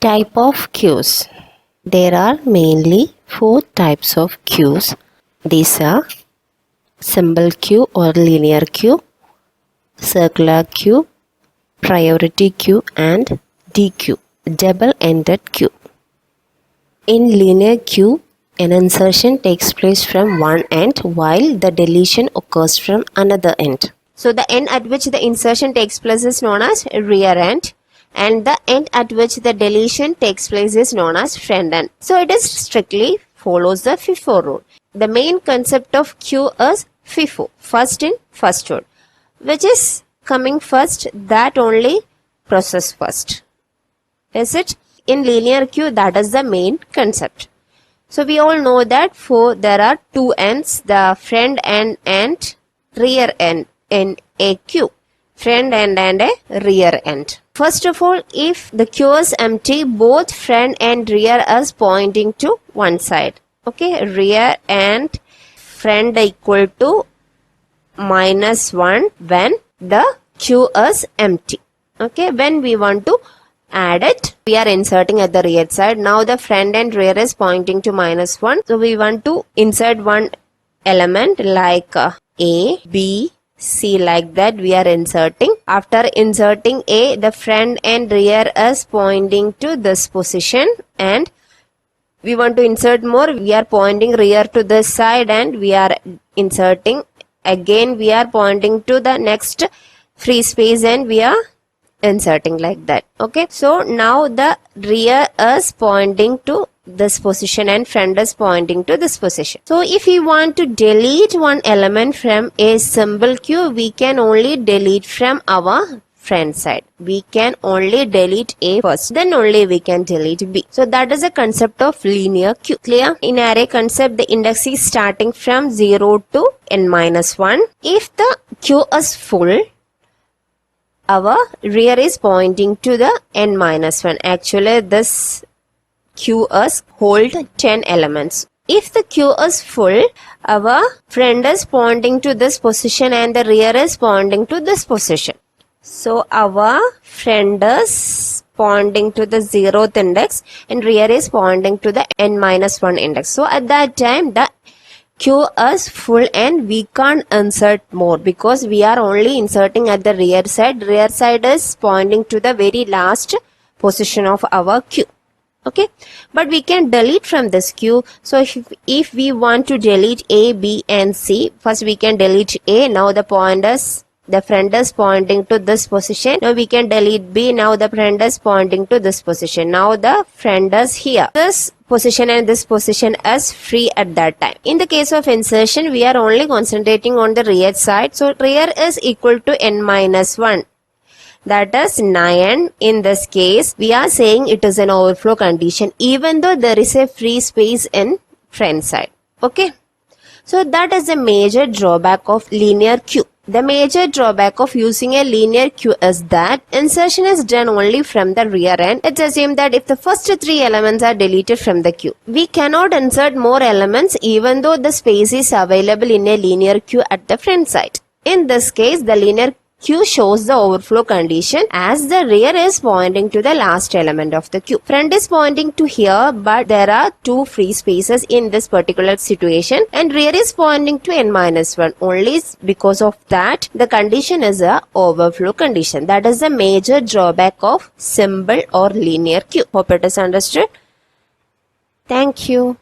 Type of queues. There are mainly 4 types of queues. These are symbol queue or linear queue, circular queue, priority queue, and Deque, double-ended queue. In linear queue, an insertion takes place from one end while the deletion occurs from another end. So the end at which the insertion takes place is known as rear end, and the end at which the deletion takes place is known as front end. So it is strictly follows the FIFO rule. The main concept of queue is FIFO, first in, first out, which is coming first, that only process first. Is it? In linear queue, that is the main concept. So we all know that there are two ends, the front end and rear end in a queue. Front end and a rear end. First of all, if the queue is empty, both front and rear is pointing to one side. Okay, rear and front equal to -1 when the queue is empty. Okay, when we want to add it, we are inserting at the rear side. Now the front and rear is pointing to -1. So we want to insert one element like A, B, C, like that we are inserting. After inserting A, the front and rear is pointing to this position, and we want to insert more. We are pointing rear to this side and we are inserting. Again we are pointing to the next free space and we are inserting like that. Okay, so now the rear is pointing to this position and front is pointing to this position. So if we want to delete one element from a symbol queue, we can only delete from our front side. We can only delete A first, then only we can delete B. So that is the concept of linear queue. Clear? In array concept, the index is starting from 0 to n-1. If the queue is full, our rear is pointing to the n-1. Actually, this queue is hold 10 elements. If the queue is full, our front is pointing to this position and the rear is pointing to this position. So our front is pointing to the 0th index and rear is pointing to the n-1 index. So at that time, the queue is full and we can't insert more because we are only inserting at the rear side. Rear side is pointing to the very last position of our queue. Okay, but we can delete from this queue. So if we want to delete A, B and C, first we can delete A. Now the front is pointing to this position. Now we can delete B. Now the front is pointing to this position. Now the front is here. This position and this position is free at that time. In the case of insertion, we are only concentrating on the rear side. So rear is equal to n-1. That is 9. In this case, we are saying it is an overflow condition even though there is a free space in front side. Okay. So that is the major drawback of linear queue. The major drawback of using a linear queue is that insertion is done only from the rear end. Let's assume that if the first 3 elements are deleted from the queue, we cannot insert more elements even though the space is available in a linear queue at the front side. In this case, the linear queue shows the overflow condition as the rear is pointing to the last element of the queue. Front is pointing to here, but there are 2 free spaces in this particular situation and rear is pointing to n-1. Only because of that, the condition is a overflow condition. That is the major drawback of symbol or linear queue. Hope it is understood. Thank you.